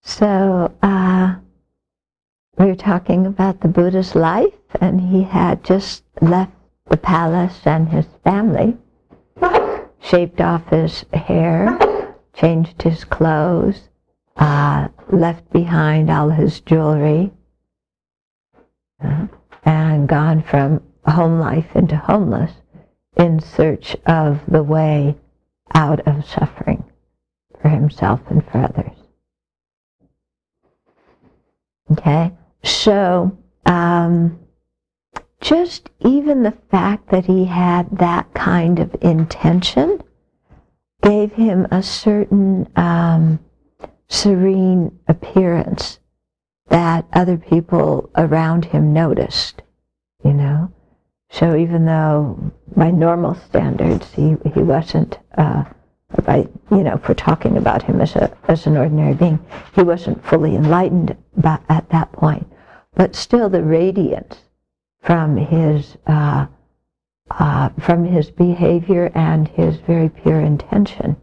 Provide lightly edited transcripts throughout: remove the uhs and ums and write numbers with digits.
So we were talking about the Buddha's life, and he had just left the palace and his family, shaved off his hair, changed his clothes, left behind all his jewelry, and gone from home life into homeless in search of the way out of suffering for himself and for others. Okay, so just even the fact that he had that kind of intention gave him a certain serene appearance that other people around him noticed, you know. So even though by normal standards he wasn't, if we're talking about him as an ordinary being, he wasn't fully enlightened at that point. But still, the radiance from his behavior and his very pure intention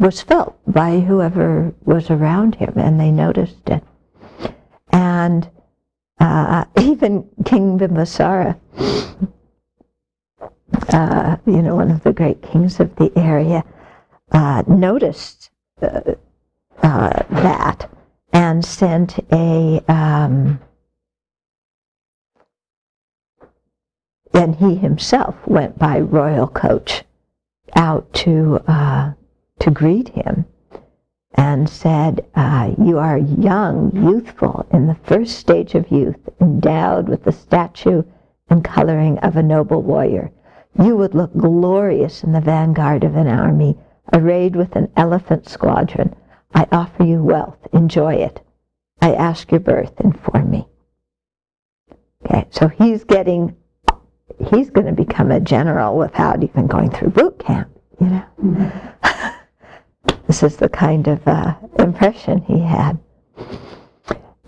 was felt by whoever was around him, and they noticed it. And even King Bimbisara, one of the great kings of the area, noticed that and sent and he himself went by royal coach out to greet him and said, "You are young, youthful, in the first stage of youth, endowed with the stature and coloring of a noble warrior. You would look glorious in the vanguard of an army, arrayed with an elephant squadron. I offer you wealth. Enjoy it. I ask your birth. Inform me." Okay, so he's going to become a general without even going through boot camp, you know. This is the kind of impression he had.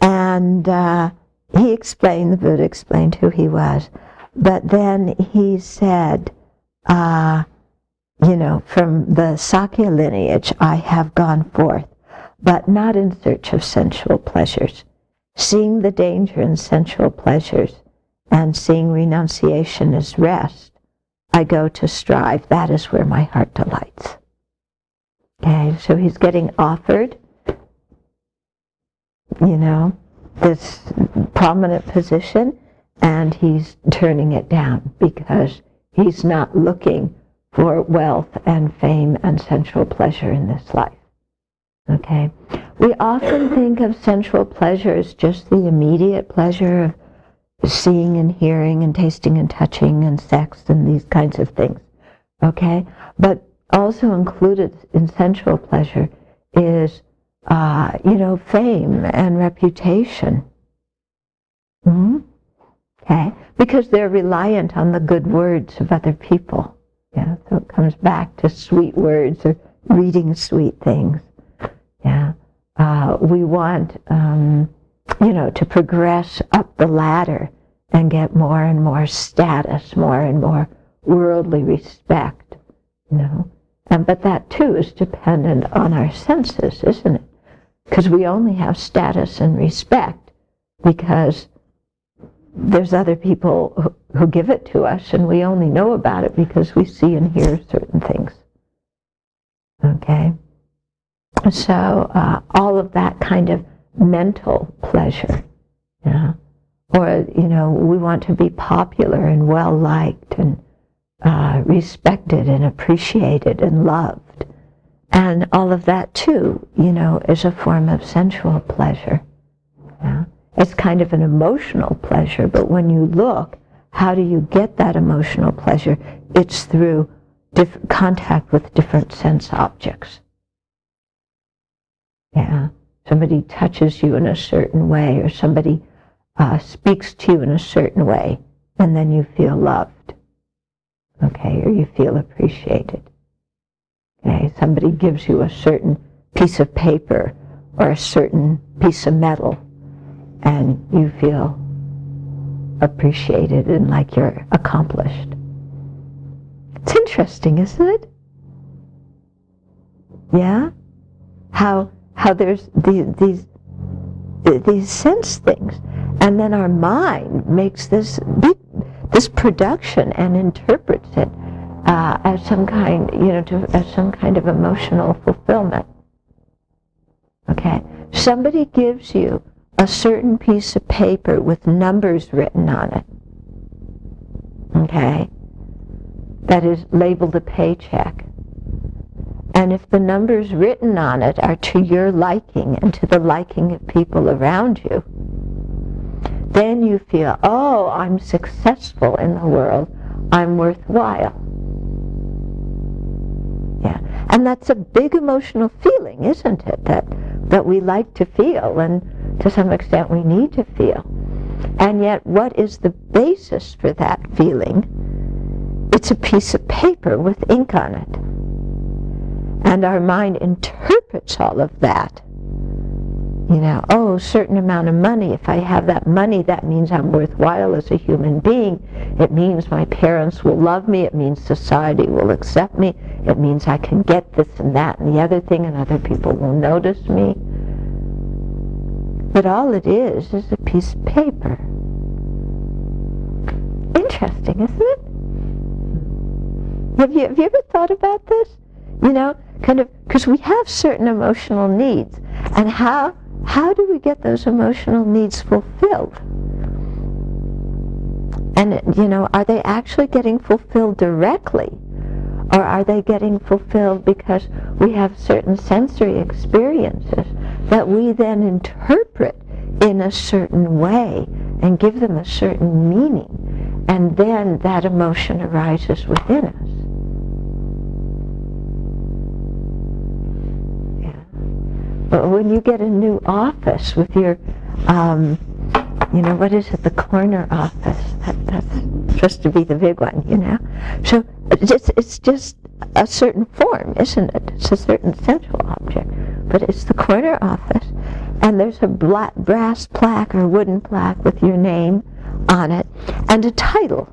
And the Buddha explained who he was. But then he said, from the Sakya lineage I have gone forth, but not in search of sensual pleasures. Seeing the danger in sensual pleasures and seeing renunciation as rest, I go to strive. That is where my heart delights. Okay, so he's getting offered, this prominent position, and he's turning it down because he's not looking for wealth and fame and sensual pleasure in this life. Okay? We often think of sensual pleasure as just the immediate pleasure of seeing and hearing and tasting and touching and sex and these kinds of things. Okay? But also included in sensual pleasure is, fame and reputation. Okay? Because they're reliant on the good words of other people. Yeah, so it comes back to sweet words or reading sweet things. Yeah, we want, to progress up the ladder and get more and more status, more and more worldly respect. But that too is dependent on our senses, isn't it? Because we only have status and respect because there's other people who give it to us, and we only know about it because we see and hear certain things. Okay? So all of that kind of mental pleasure, or, we want to be popular and well-liked and respected and appreciated and loved. And all of that too, is a form of sensual pleasure. Yeah? It's kind of an emotional pleasure, but when you look, how do you get that emotional pleasure? It's through contact with different sense objects. Yeah, somebody touches you in a certain way, or somebody speaks to you in a certain way, and then you feel loved. Okay, or you feel appreciated. Okay, somebody gives you a certain piece of paper or a certain piece of metal, and you feel appreciated and like you're accomplished. It's interesting, isn't it? Yeah? How how there's these sense things, and then our mind makes this production and interprets it as some kind, as some kind of emotional fulfillment. Okay, somebody gives you a certain piece of paper with numbers written on it. Okay, that is labeled a paycheck. And if the numbers written on it are to your liking and to the liking of people around you, then you feel, oh, I'm successful in the world, I'm worthwhile. Yeah, and that's a big emotional feeling, isn't it? That we like to feel, and to some extent we need to feel. And yet, what is the basis for that feeling? It's a piece of paper with ink on it. And our mind interprets all of that. Oh, a certain amount of money. If I have that money, that means I'm worthwhile as a human being. It means my parents will love me. It means society will accept me. It means I can get this and that and the other thing, and other people will notice me. But all it is a piece of paper. Interesting, isn't it? Have you ever thought about this? Kind of, because we have certain emotional needs, and how do we get those emotional needs fulfilled? And are they actually getting fulfilled directly, or are they getting fulfilled because we have certain sensory experiences that we then interpret in a certain way and give them a certain meaning, and then that emotion arises within us? When you get a new office with your, what is it, the corner office? That's supposed to be the big one, So it's just a certain form, isn't it? It's a certain central object. But it's the corner office, and there's a brass plaque or wooden plaque with your name on it, and a title.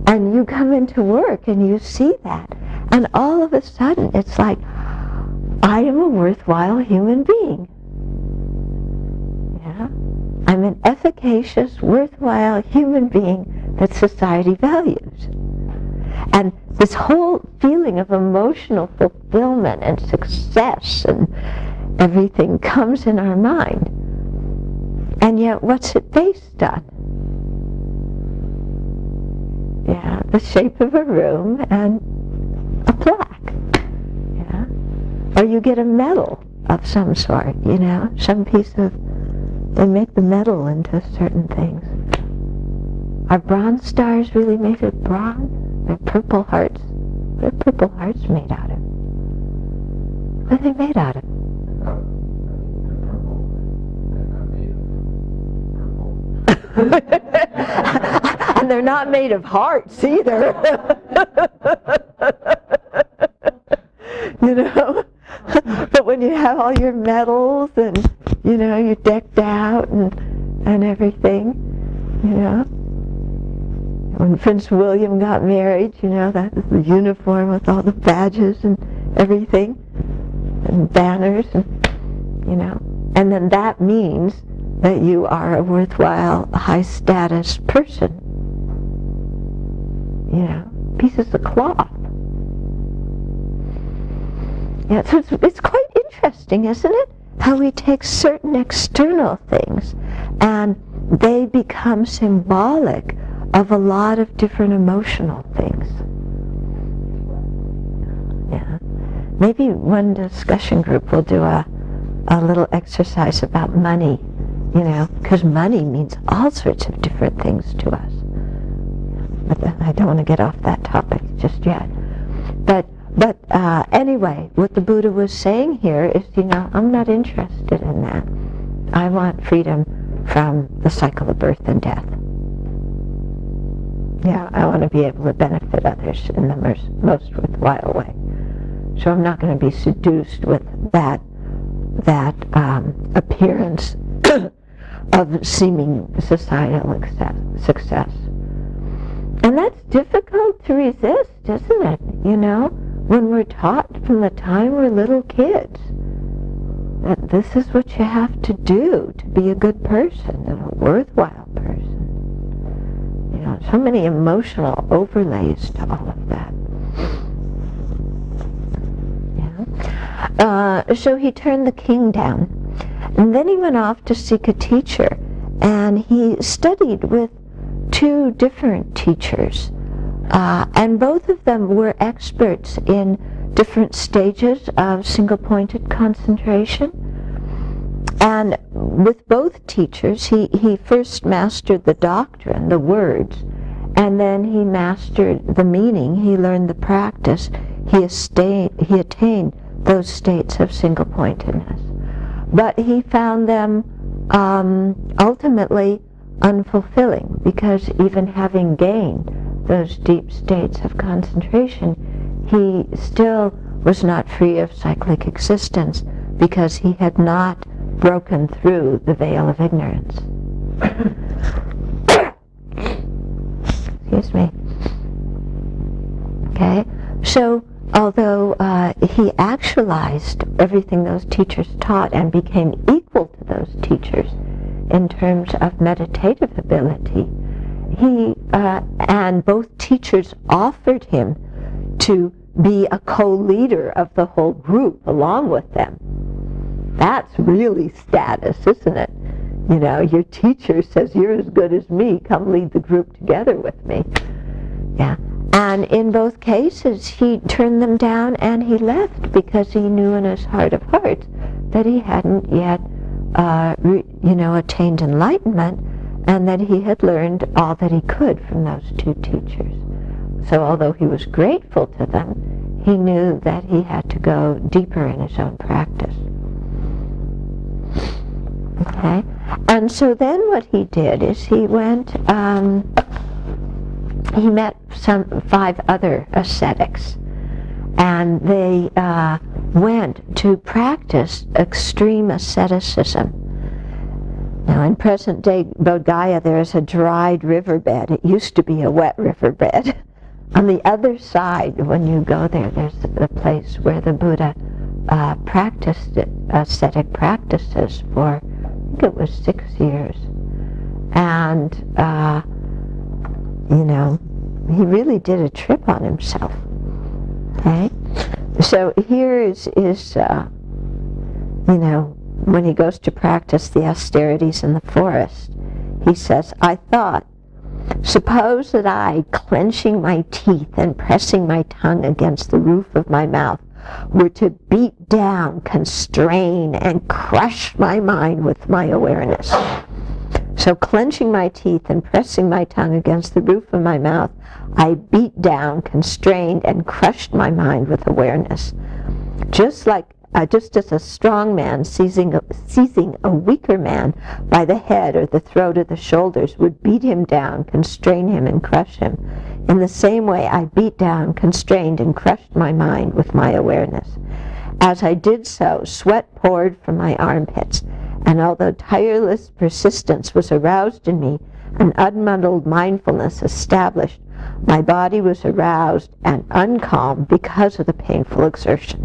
And you come into work and you see that. And all of a sudden, it's like, I am a worthwhile human being. Yeah? I'm an efficacious, worthwhile human being that society values. And this whole feeling of emotional fulfillment and success and everything comes in our mind. And yet, what's it based on? Yeah, the shape of a room and a plaque, yeah, or you get a medal of some sort, some piece of, they make the medal into certain things. Are bronze stars really made of bronze? They're purple hearts. What are purple hearts made out of? What are they made out of? And they're not made of hearts either. But when you have all your medals and, you're decked out and everything, When Prince William got married, that was the uniform with all the badges and everything, and banners, and, and then that means that you are a worthwhile, high-status person. Pieces of cloth. Yeah, so it's quite interesting, isn't it? How we take certain external things and they become symbolic of a lot of different emotional things. Yeah. Maybe one discussion group will do a little exercise about money, because money means all sorts of different things to us. But I don't want to get off that topic just yet. But anyway, what the Buddha was saying here is, I'm not interested in that. I want freedom from the cycle of birth and death. Yeah, I want to be able to benefit others in the most worthwhile way. So I'm not going to be seduced with that appearance of seeming societal success. And that's difficult to resist, isn't it? when we're taught from the time we're little kids that this is what you have to do to be a good person and a worthwhile person. You know, so many emotional overlays to all of that. Yeah. So he turned the king down, and then he went off to seek a teacher, and he studied with 2 different teachers, and both of them were experts in different stages of single-pointed concentration. And with both teachers, he first mastered the doctrine, the words, and then he mastered the meaning. He learned the practice. He attained those states of single-pointedness. But he found them ultimately unfulfilling, because even having gained those deep states of concentration, he still was not free of cyclic existence, because he had not broken through the veil of ignorance. Excuse me. Okay, so although he actualized everything those teachers taught and became equal to those teachers in terms of meditative ability, he and both teachers offered him to be a co-leader of the whole group along with them. That's really status, isn't it? You know, your teacher says, you're as good as me, come lead the group together with me. Yeah. And in both cases, he turned them down and he left, because he knew in his heart of hearts that he hadn't yet, attained enlightenment, and that he had learned all that he could from those 2 teachers. So although he was grateful to them, he knew that he had to go deeper in his own practice. Okay? And so then what he did is he went, he met 5 other ascetics, and they went to practice extreme asceticism. Now, in present-day Bodh Gaya, there is a dried riverbed. It used to be a wet riverbed. On the other side, when you go there, there's a place where the Buddha practiced ascetic practices for, I think it was 6 years. And, he really did a trip on himself. Okay? So here is when he goes to practice the austerities in the forest, he says, I thought, suppose that I, clenching my teeth and pressing my tongue against the roof of my mouth, were to beat down, constrain, and crush my mind with my awareness. So clenching my teeth and pressing my tongue against the roof of my mouth, I beat down, constrained, and crushed my mind with awareness. Just as a strong man seizing a weaker man by the head or the throat or the shoulders would beat him down, constrain him, and crush him, in the same way I beat down, constrained, and crushed my mind with my awareness. As I did so, sweat poured from my armpits, and although tireless persistence was aroused in me, an unmuddled mindfulness established, my body was aroused and uncalm because of the painful exertion.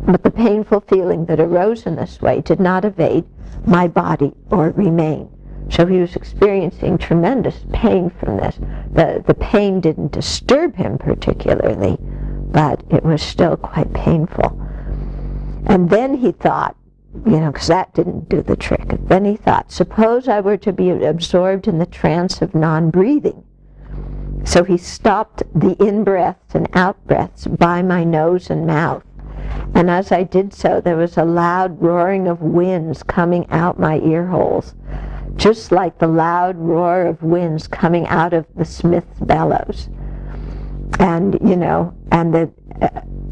But the painful feeling that arose in this way did not evade my body or remain. So he was experiencing tremendous pain from this. The pain didn't disturb him particularly, but it was still quite painful. And then he thought, because that didn't do the trick. Then he thought, suppose I were to be absorbed in the trance of non-breathing. So he stopped the in-breaths and out-breaths by my nose and mouth. And as I did so, there was a loud roaring of winds coming out my ear holes, just like the loud roar of winds coming out of the smith's bellows. And,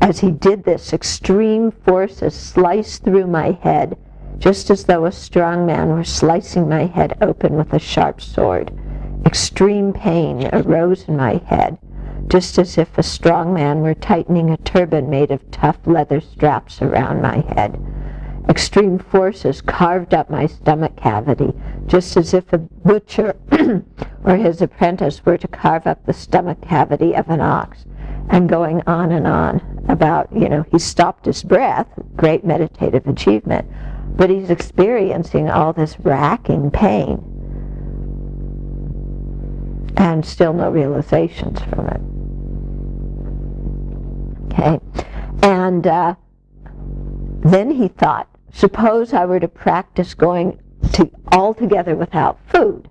as he did this, extreme forces sliced through my head, just as though a strong man were slicing my head open with a sharp sword. Extreme pain arose in my head, just as if a strong man were tightening a turban made of tough leather straps around my head. Extreme forces carved up my stomach cavity, just as if a butcher or his apprentice were to carve up the stomach cavity of an ox. and going on and on about, he stopped his breath, great meditative achievement, but he's experiencing all this racking pain and still no realizations from it. Okay, and then he thought, suppose I were to practice going to altogether without food.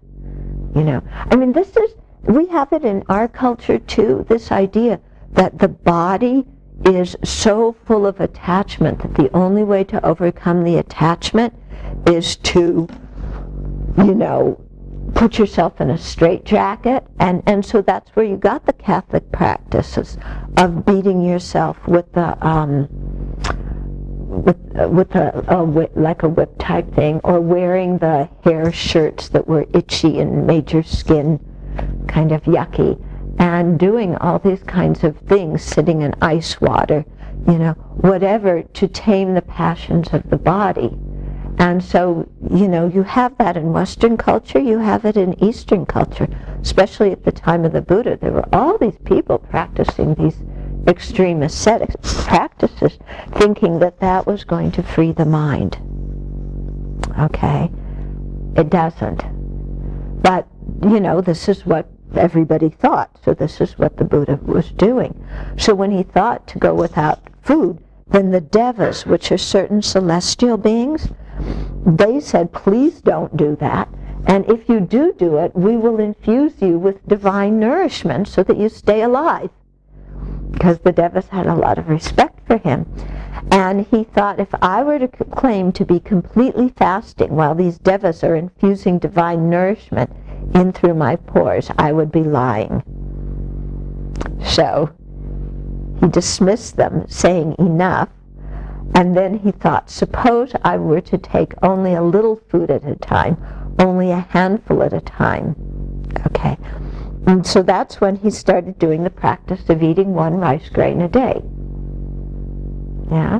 We have it in our culture too, this idea that the body is so full of attachment that the only way to overcome the attachment is to, put yourself in a straitjacket, and so that's where you got the Catholic practices of beating yourself with the like a whip type thing, or wearing the hair shirts that were itchy and made your skin kind of yucky, and doing all these kinds of things, sitting in ice water, whatever, to tame the passions of the body. And so, you have that in Western culture, you have it in Eastern culture, especially at the time of the Buddha. There were all these people practicing these extreme ascetic practices, thinking that that was going to free the mind. Okay? It doesn't. But, this is what everybody thought, so this is what the Buddha was doing. So when he thought to go without food, then the devas, which are certain celestial beings, they said, please don't do that, and if you do it, we will infuse you with divine nourishment so that you stay alive. Because the devas had a lot of respect for him. And he thought, if I were to claim to be completely fasting while these devas are infusing divine nourishment in through my pores, I would be lying. So he dismissed them, saying enough, and then he thought, suppose I were to take only a little food at a time, only a handful at a time. Okay. And so that's when he started doing the practice of eating one rice grain a day. Yeah?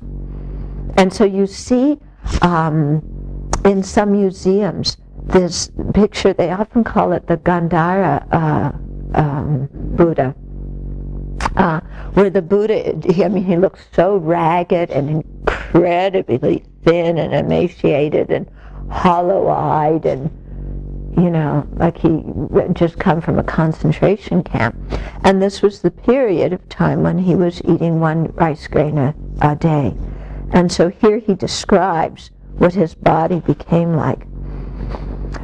And so you see in some museums this picture, they often call it the Gandhara Buddha, where the Buddha, he looks so ragged and incredibly thin and emaciated and hollow-eyed, and like he just come from a concentration camp. And this was the period of time when he was eating one rice grain a day. And so here he describes what his body became like.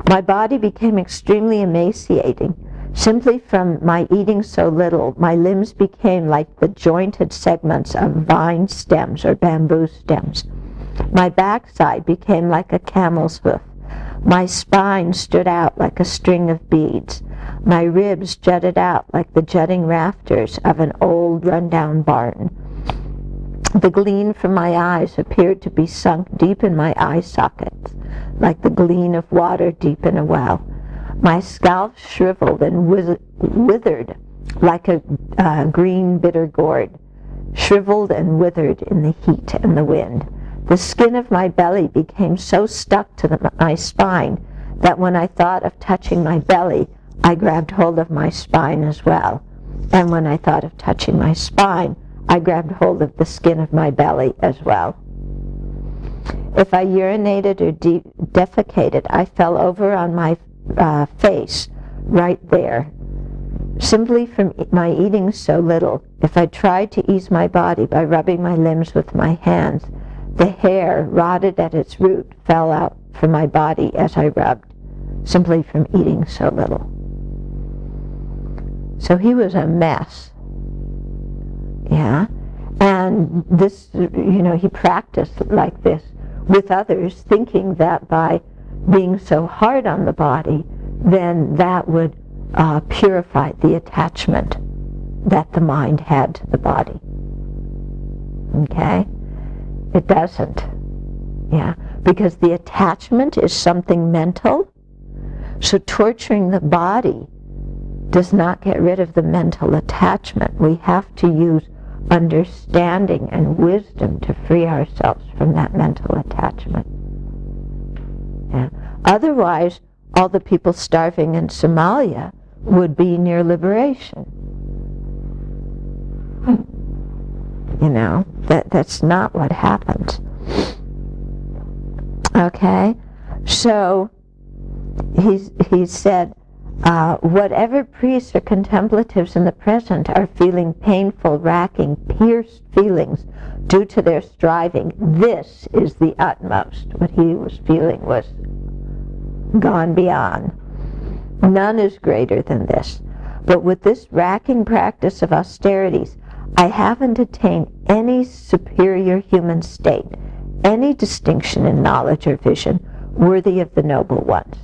My body became extremely emaciating. Simply from my eating so little, my limbs became like the jointed segments of vine stems or bamboo stems. My backside became like a camel's hoof. My spine stood out like a string of beads. My ribs jutted out like the jutting rafters of an old run-down barn. The gleam from my eyes appeared to be sunk deep in my eye sockets, like the gleam of water deep in a well. My scalp shriveled and withered like a green bitter gourd, shriveled and withered in the heat and the wind. The skin of my belly became so stuck to my spine that when I thought of touching my belly, I grabbed hold of my spine as well. And when I thought of touching my spine, I grabbed hold of the skin of my belly as well. If I urinated or defecated, I fell over on my face right there. Simply from my eating so little, if I tried to ease my body by rubbing my limbs with my hands, the hair, rotted at its root, fell out from my body as I rubbed, simply from eating so little. So he was a mess. Yeah? And this, he practiced like this with others, thinking that by being so hard on the body, then that would purify the attachment that the mind had to the body. Okay? It doesn't. Yeah? Because the attachment is something mental, so torturing the body does not get rid of the mental attachment. We have to use understanding and wisdom to free ourselves from that mental attachment. Yeah. Otherwise, all the people starving in Somalia would be near liberation. You know, that's not what happens. Okay? So, he said, whatever priests or contemplatives in the present are feeling painful, racking, pierced feelings due to their striving, this is the utmost. What he was feeling was gone beyond. None is greater than this. But with this racking practice of austerities, I haven't attained any superior human state, any distinction in knowledge or vision worthy of the noble ones.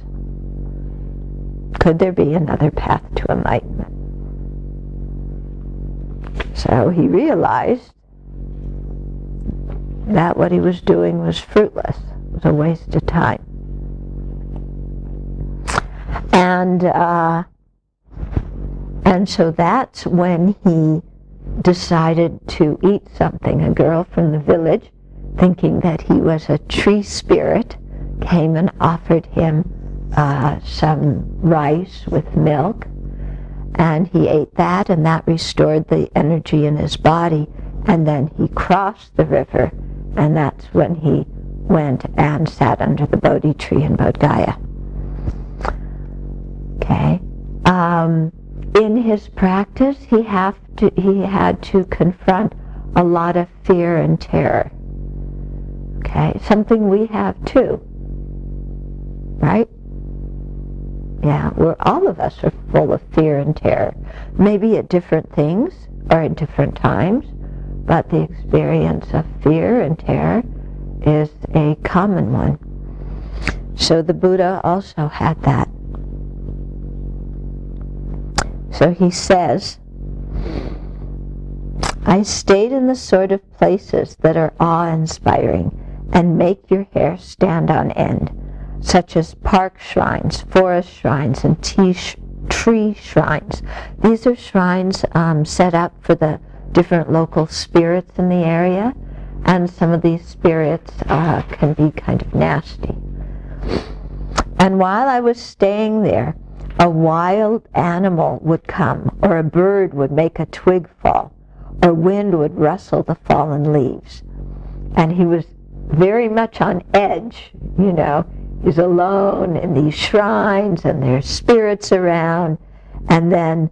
Could there be another path to enlightenment? So he realized that what he was doing was fruitless. It was a waste of time. And so that's when he decided to eat something. A girl from the village, thinking that he was a tree spirit, came and offered him some rice with milk, and he ate that, and that restored the energy in his body. And then he crossed the river, and that's when he went and sat under the Bodhi tree in Bodh Gaya. Okay. In his practice, he had to confront a lot of fear and terror. Okay, something we have too, right? Yeah, all of us are full of fear and terror. Maybe at different things or at different times, but the experience of fear and terror is a common one. So the Buddha also had that. So he says, I stayed in the sort of places that are awe-inspiring and make your hair stand on end, such as park shrines, forest shrines, and tree shrines. These are shrines set up for the different local spirits in the area, and some of these spirits can be kind of nasty. And while I was staying there, a wild animal would come, or a bird would make a twig fall, or wind would rustle the fallen leaves. And he was very much on edge, you know. He's alone in these shrines, and there's spirits around, and then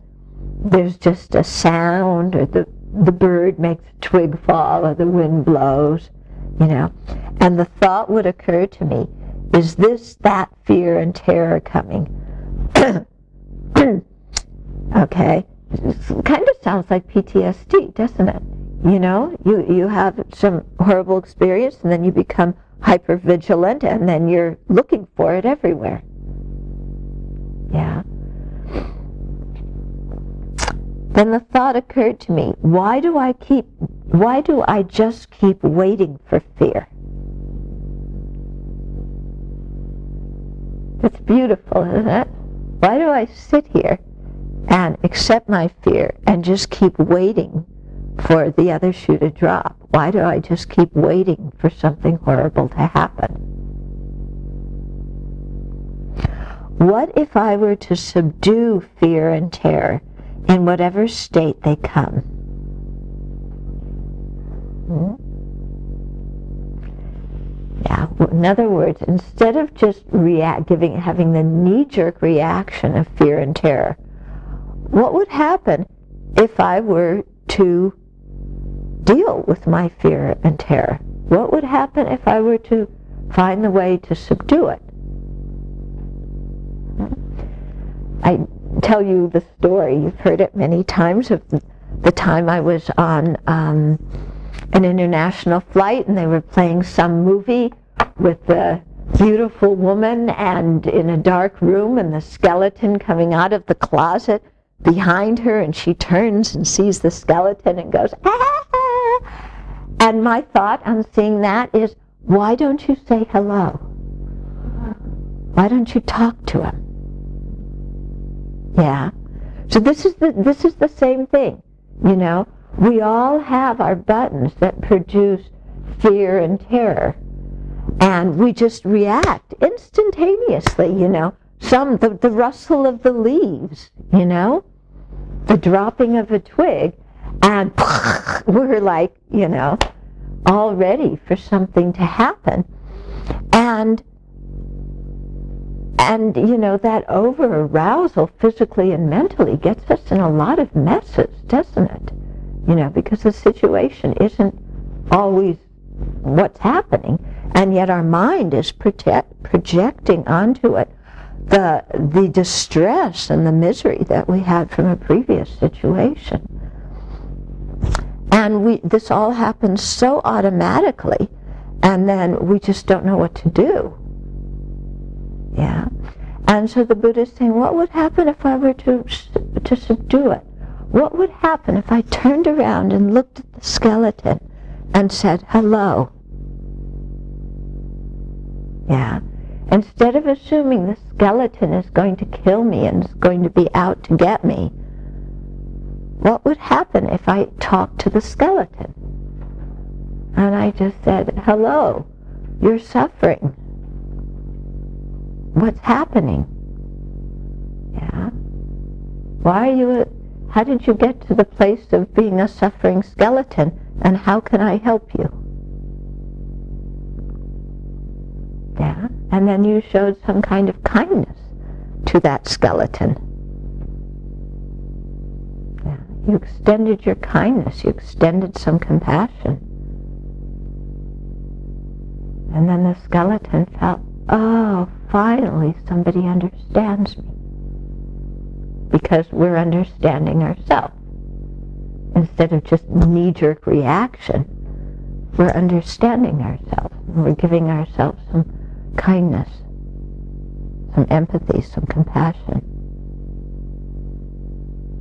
there's just a sound, or the bird makes a twig fall, or the wind blows, you know. And the thought would occur to me, is this that fear and terror coming? Okay, it kind of sounds like PTSD, doesn't it? You know, you have some horrible experience, and then you become hypervigilant, and then you're looking for it everywhere. Yeah. Then the thought occurred to me, why do I just keep waiting for fear? It's beautiful, isn't it? Why do I sit here and accept my fear and just keep waiting for the other shoe to drop? Why do I just keep waiting for something horrible to happen? What if I were to subdue fear and terror in whatever state they come? Yeah, in other words, instead of just having the knee-jerk reaction of fear and terror, what would happen if I were to deal with my fear and terror? What would happen if I were to find the way to subdue it? I tell you the story, you've heard it many times, of the time I was on an international flight, and they were playing some movie with the beautiful woman and in a dark room, and the skeleton coming out of the closet behind her, and she turns and sees the skeleton and goes, ah! And my thought on seeing that is, why don't you say hello? Why don't you talk to him? Yeah. So this is the same thing, you know. We all have our buttons that produce fear and terror, and we just react instantaneously, you know. The rustle of the leaves, you know, the dropping of a twig, And we're like, all ready for something to happen. And that over-arousal physically and mentally gets us in a lot of messes, doesn't it? Because the situation isn't always what's happening, and yet our mind is projecting onto it the distress and the misery that we had from a previous situation. And this all happens so automatically, and then we just don't know what to do. Yeah. And so the Buddha is saying, what would happen if I were to subdue it? What would happen if I turned around and looked at the skeleton and said, hello? Yeah. Instead of assuming the skeleton is going to kill me and is going to be out to get me, what would happen if I talked to the skeleton? And I just said, hello, you're suffering. What's happening? Yeah. How did you get to the place of being a suffering skeleton, and how can I help you? Yeah. And then you showed some kind of kindness to that skeleton. Yeah. You extended your kindness, you extended some compassion. And then the skeleton felt, oh, finally somebody understands me. Because we're understanding ourselves. Instead of just knee-jerk reaction, we're understanding ourselves. We're giving ourselves some kindness, some empathy, some compassion.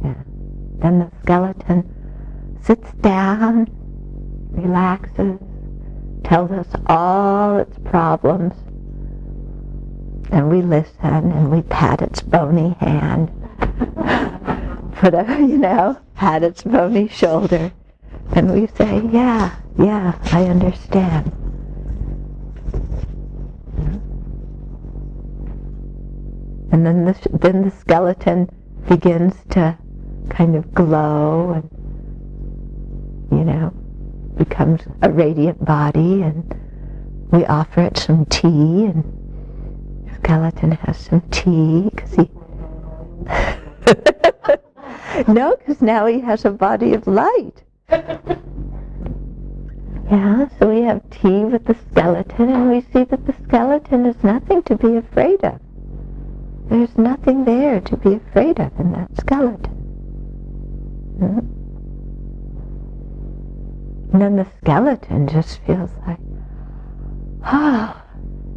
Yeah. Then the skeleton sits down, relaxes, tells us all its problems, and we listen and we pat its bony hand, pat its bony shoulder, and we say, yeah, I understand. And then the skeleton begins to kind of glow and, becomes a radiant body, and we offer it some tea, and the skeleton has some tea, because no, because now he has a body of light. Yeah, so we have tea with the skeleton, and we see that the skeleton is nothing to be afraid of. There's nothing there to be afraid of in that skeleton. Mm-hmm. And then the skeleton just feels like, oh,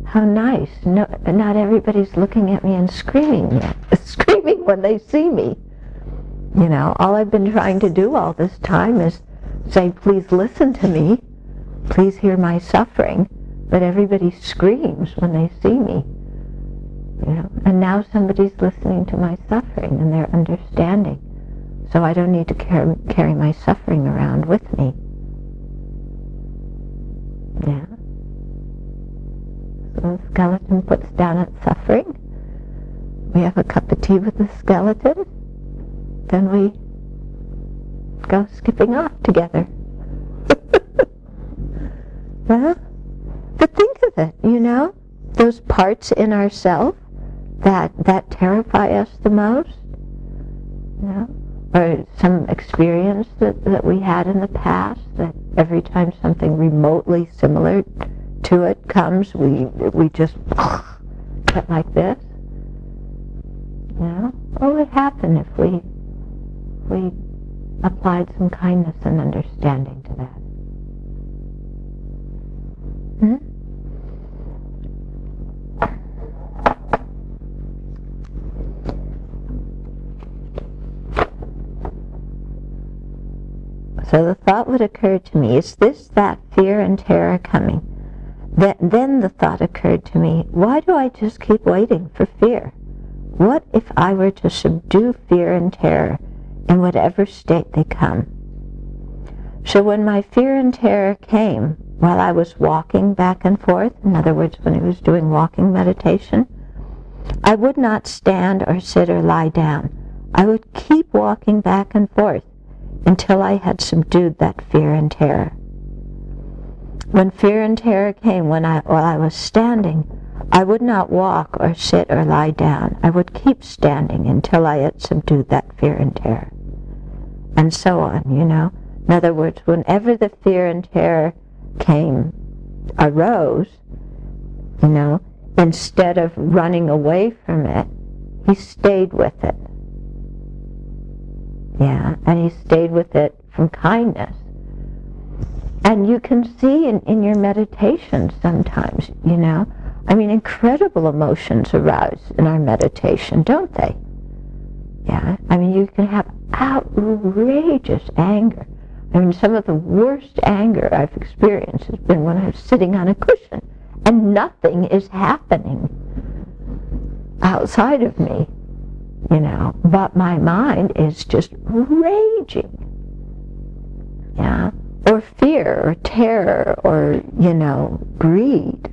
how nice. No, not everybody's looking at me and screaming when they see me. All I've been trying to do all this time is say, please listen to me, please hear my suffering, but everybody screams when they see me. And now somebody's listening to my suffering and they're understanding. So I don't need to carry my suffering around with me. Yeah. So the skeleton puts down its suffering. We have a cup of tea with the skeleton. Then we go skipping off together. Well, but think of it, those parts in ourselves that terrify us the most, or some experience that we had in the past, that every time something remotely similar to it comes, we just get like this. What would happen if we applied some kindness and understanding to that? So the thought would occur to me, is this that fear and terror coming? Then the thought occurred to me, why do I just keep waiting for fear? What if I were to subdue fear and terror in whatever state they come? So when my fear and terror came while I was walking back and forth, in other words, when I was doing walking meditation, I would not stand or sit or lie down. I would keep walking back and forth, until I had subdued that fear and terror. When fear and terror came while I was standing, I would not walk or sit or lie down. I would keep standing until I had subdued that fear and terror. And so on, In other words, whenever the fear and terror arose, instead of running away from it, he stayed with it. Yeah, and he stayed with it from kindness. And you can see in your meditation sometimes, incredible emotions arise in our meditation, don't they? Yeah, you can have outrageous anger. Some of the worst anger I've experienced has been when I'm sitting on a cushion and nothing is happening outside of me, but my mind is just raging. Yeah, or fear, or terror, or, greed.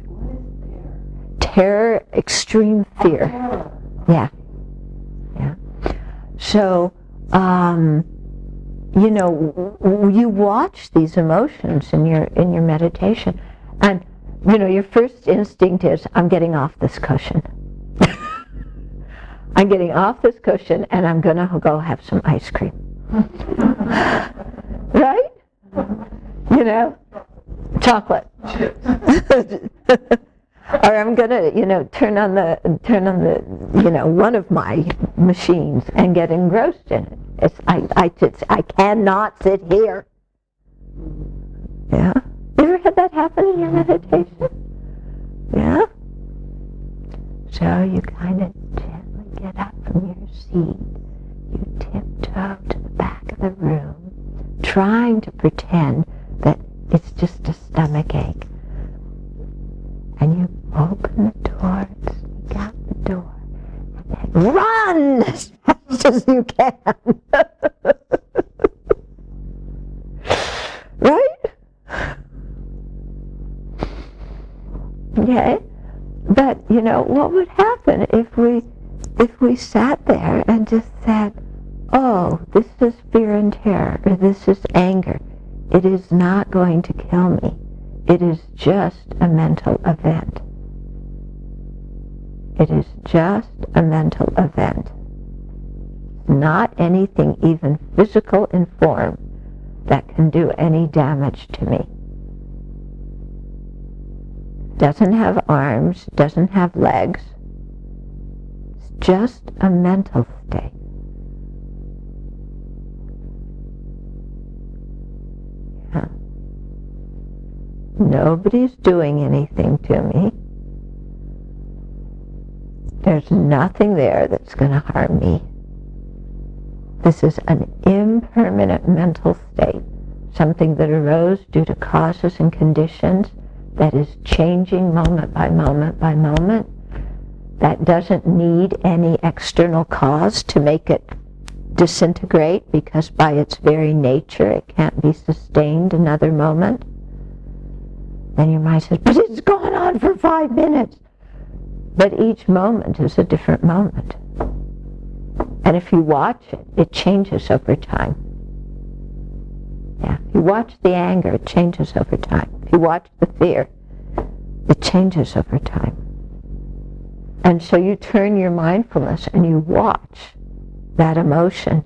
Terror, extreme fear. Yeah. So, you watch these emotions in your meditation, and your first instinct is, I'm getting off this cushion. I'm getting off this cushion, and I'm going to go have some ice cream. Right? Chocolate. Or I'm going to, turn on the, one of my machines and get engrossed in it. I cannot sit here. Yeah. You ever had that happen in your meditation? Yeah. So you kind of gently get up from your seat. You tiptoe to the back of the room, trying to pretend that it's just a stomach ache. And you open the door, sneak out the door, and then run as fast as you can. Right? Okay? But, what would happen if we sat there and just said, oh, this is fear and terror, or this is anger. It is not going to kill me. It is just a mental event. It is just a mental event. Not anything even physical in form that can do any damage to me. Doesn't have arms, doesn't have legs. It's just a mental state. Yeah. Nobody's doing anything to me. There's nothing there that's going to harm me. This is an impermanent mental state, something that arose due to causes and conditions that is changing moment by moment by moment, that doesn't need any external cause to make it disintegrate, because by its very nature it can't be sustained another moment. Then your mind says, but it's gone on for 5 minutes. But each moment is a different moment. And if you watch it, it changes over time. Yeah, if you watch the anger, it changes over time. If you watch the fear, it changes over time. And so you turn your mindfulness and you watch that emotion,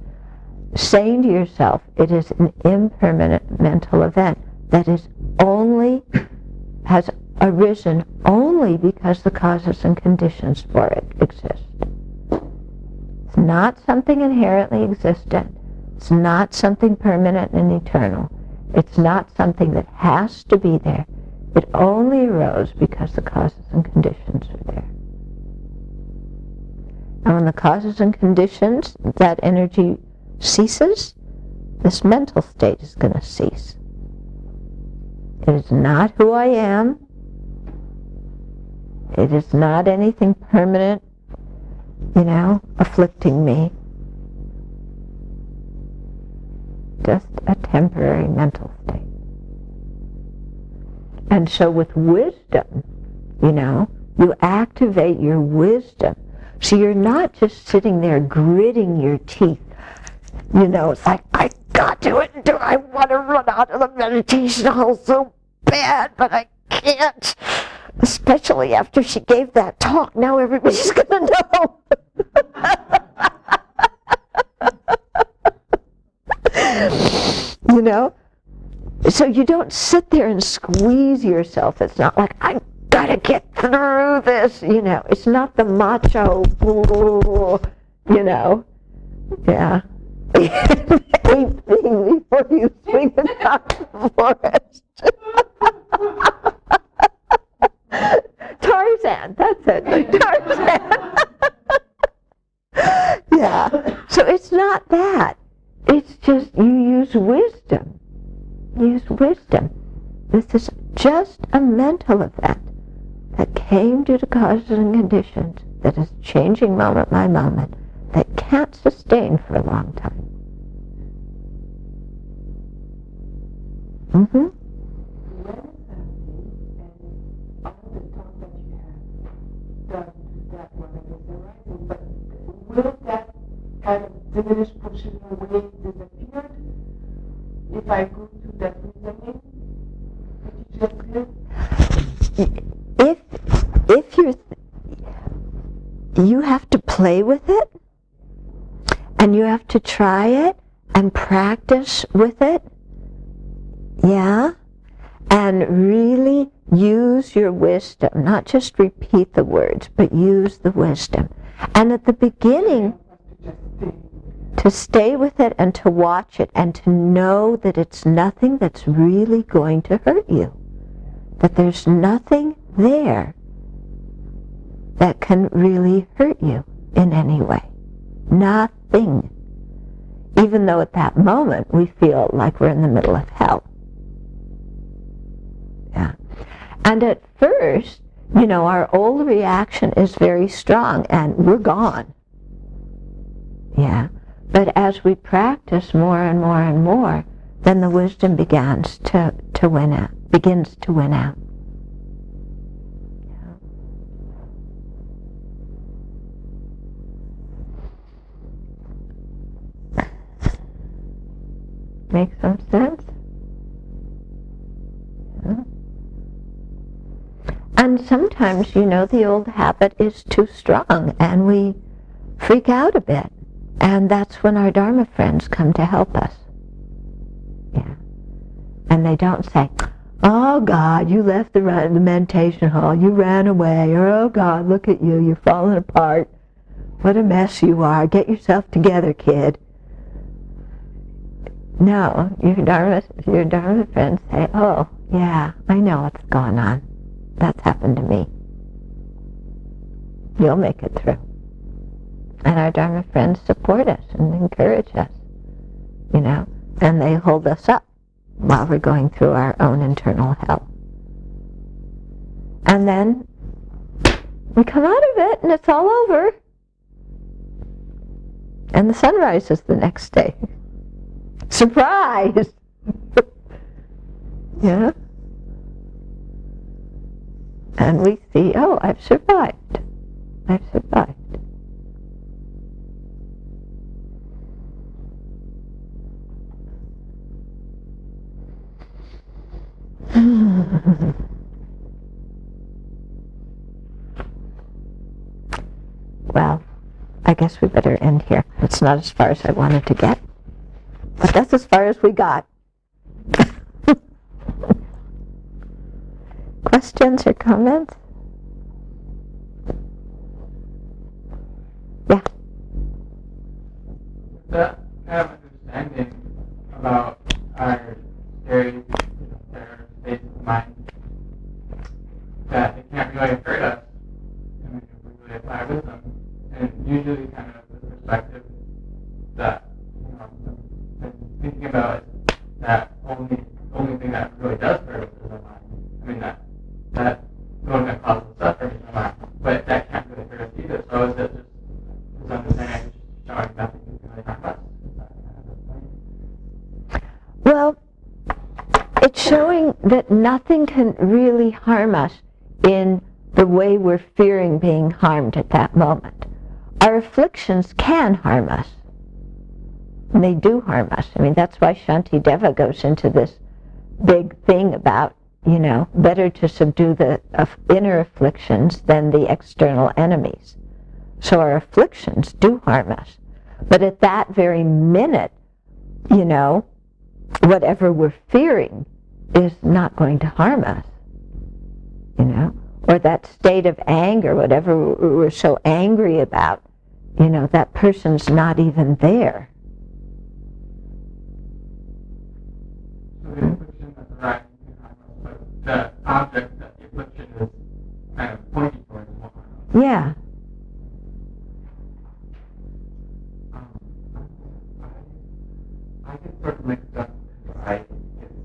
saying to yourself, it is an impermanent mental event that has arisen only because the causes and conditions for it exist. It's not something inherently existent. It's not something permanent and eternal. It's not something that has to be there. It only arose because the causes and conditions are there. And when the causes and conditions, that energy ceases, this mental state is going to cease. It is not who I am. It is not anything permanent, afflicting me. Just a temporary mental state. And so with wisdom, you activate your wisdom. So you're not just sitting there gritting your teeth, It's like, I got to it. I want to run out of the meditation hall so bad, but I can't. Especially after she gave that talk. Now everybody's going to know. So you don't sit there and squeeze yourself. It's not like, I gotta get through this, It's not the macho, Yeah. Eighth thing before you swing across the forest. Tarzan, that's it, like Tarzan. Yeah. So it's not that. It's just you use wisdom. Use wisdom. This is just a mental event that came due to causes and conditions that is changing moment by moment, that can't sustain for a long time. Mm-hmm. Will that kind of diminish, pushing away, disappear if I go to that reasoning that you just did? If you have to play with it, and you have to try it and practice with it, yeah, and really use your wisdom, not just repeat the words, but use the wisdom. And at the beginning, to stay with it and to watch it and to know that it's nothing that's really going to hurt you. That there's nothing there that can really hurt you in any way. Nothing. Even though at that moment we feel like we're in the middle of hell. Yeah. And at first, our old reaction is very strong and we're gone. Yeah. But as we practice more and more and more, then the wisdom begins to win out. Yeah. Make some sense? Yeah. And sometimes, the old habit is too strong and we freak out a bit. And that's when our Dharma friends come to help us. Yeah. And they don't say, oh God, you left the meditation hall, you ran away, or oh God, look at you, you're falling apart. What a mess you are. Get yourself together, kid. No, your Dharma friends say, oh, yeah, I know what's going on. That's happened to me. You'll make it through. And our Dharma friends support us and encourage us, and they hold us up while we're going through our own internal hell. And then we come out of it and it's all over. And the sun rises the next day. Surprise! Yeah? And we see, oh, I've survived. I've survived. Well, I guess we better end here. It's not as far as I wanted to get, but that's as far as we got. Questions or comments? Yeah. That kind of understanding about our scary states of mind, that it can't really hurt us, if we really apply wisdom. And usually kind of the perspective that I've been thinking about is that only thing that really does hurt us is our mind. I mean that the one that causes suffering is our mind, but that can't really hurt us either. So is it just this understanding just showing nothing can really harm us? Well, it's showing that nothing can really harm us in the way we're fearing being harmed at that moment. Our afflictions can harm us. and they do harm us. I mean, that's why Shantideva goes into this big thing about, better to subdue the inner afflictions than the external enemies. So our afflictions do harm us. But at that very minute, whatever we're fearing is not going to harm us. Or that state of anger, whatever we're so angry about, that person's not even there. So the affliction that's arising can harm us, but the object that the affliction is kind of pointing towards will harm us. Yeah. I get sort of mixed up because I get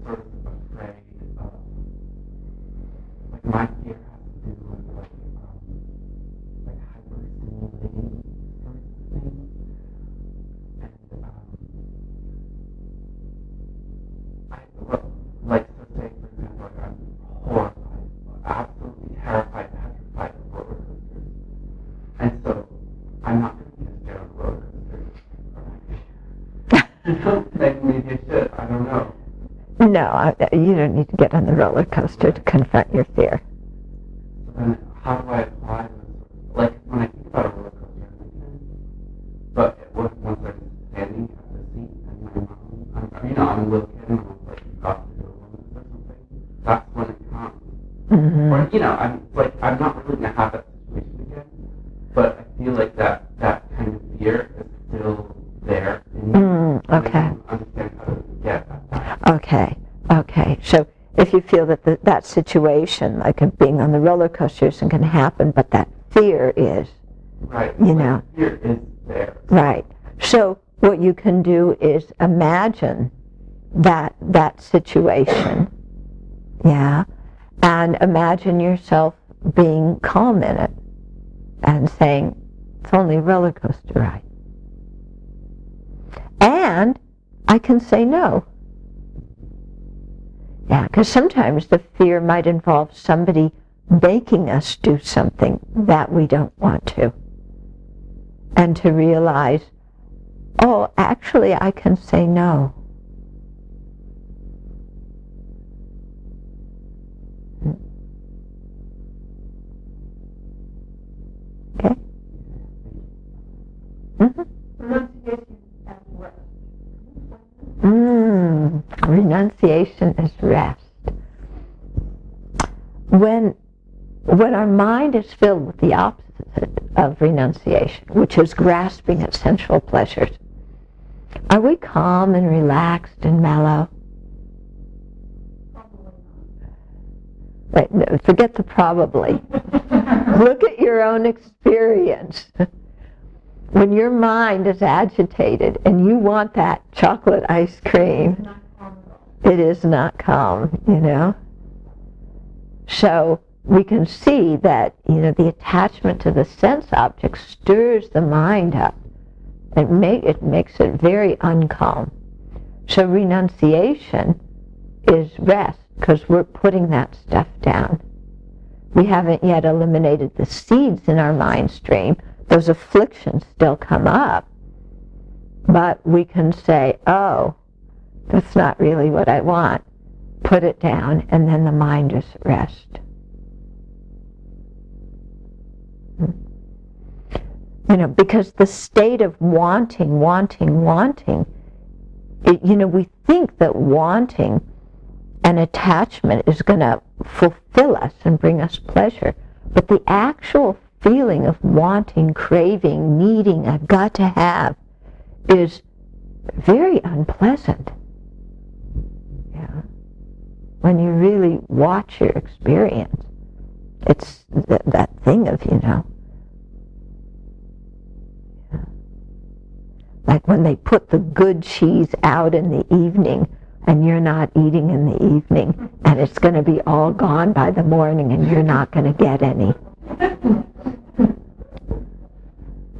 sort of afraid of, like, my fear has to do with, like hyper-stimulating sorts of things. And, so say, for example, like, I'm horrified, absolutely terrified, petrified of roller coasters. And so, I'm not going to get on a roller coaster. Like, maybe I should, I don't know. No, you don't need to get on the roller coaster to confront your fear. So then, how do I apply this? Like, when I think about a roller coaster, but once I'm standing at the seat and my mom, I'm a little kid and I'm like, you got to go on this or something, that's when it comes. Mm-hmm. Or, I'm not really going to have that situation again, but I feel like that kind of fear is still there. Okay. I don't understand how to get that. Okay. So if you feel that that situation, like being on the roller coaster, isn't going to happen, but that fear is. Right. Fear is there. Right. So what you can do is imagine that situation, yeah, and imagine yourself being calm in it and saying, it's only a roller coaster ride. And I can say no. Yeah, because sometimes the fear might involve somebody making us do something that we don't want to. And to realize, oh, actually I can say no. Okay? Mm-hmm. Renunciation as rest. Renunciation is rest. When our mind is filled with the opposite of renunciation, which is grasping at sensual pleasures, are we calm and relaxed and mellow? Right, no, forget the probably. Look at your own experience. When your mind is agitated and you want that chocolate ice cream, it is not calm, So we can see that, the attachment to the sense object stirs the mind up. It makes it very uncalm. So renunciation is rest, because we're putting that stuff down. We haven't yet eliminated the seeds in our mind stream. Those afflictions still come up. But we can say, oh, that's not really what I want. Put it down, and then the mind is at rest. Because the state of wanting, we think that wanting and attachment is going to fulfill us and bring us pleasure. But the actual feeling of wanting, craving, needing, I've got to have, is very unpleasant. Yeah. When you really watch your experience, it's that thing of, like when they put the good cheese out in the evening and you're not eating in the evening, and it's going to be all gone by the morning and you're not going to get any.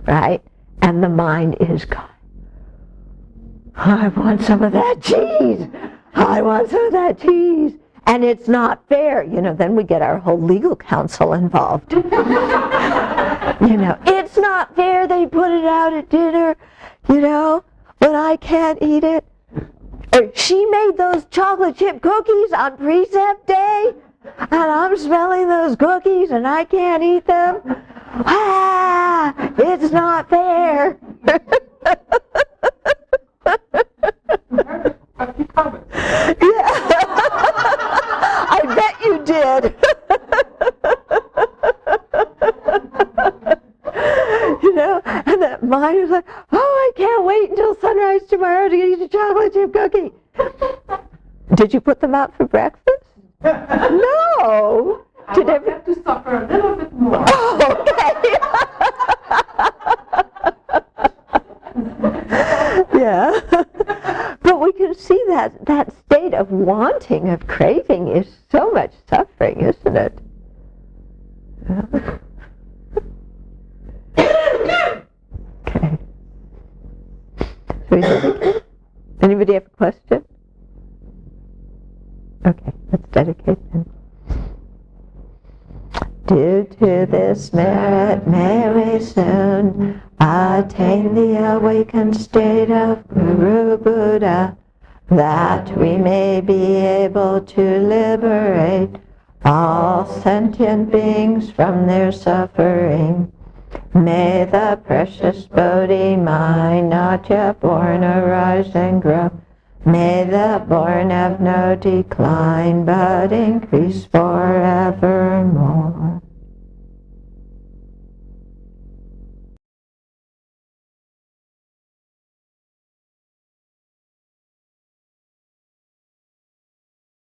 Right? And the mind is going, I want some of that cheese. I want some of that cheese. And it's not fair. Then we get our whole legal counsel involved. It's not fair they put it out at dinner. when I can't eat it? Or she made those chocolate chip cookies on precept day, and I'm smelling those cookies and I can't eat them? Ah, it's not fair. A few comments. Yeah. I bet you did. You know, and that mind was like, oh, I can't wait until sunrise tomorrow to eat a chocolate chip cookie. Did you put them out for breakfast? No. I want them to suffer a little bit more. Oh, okay. Yeah. But we can see that state of wanting, of craving, is so much suffering, isn't it? Okay. Shall we dedicate? Anybody have a question? Okay, let's dedicate then. Due to this merit, may we soon attain the awakened state of Guru Buddha, that we may be able to liberate all sentient beings from their suffering. May the precious Bodhi mind not yet born arise and grow. May the born have no decline, but increase forever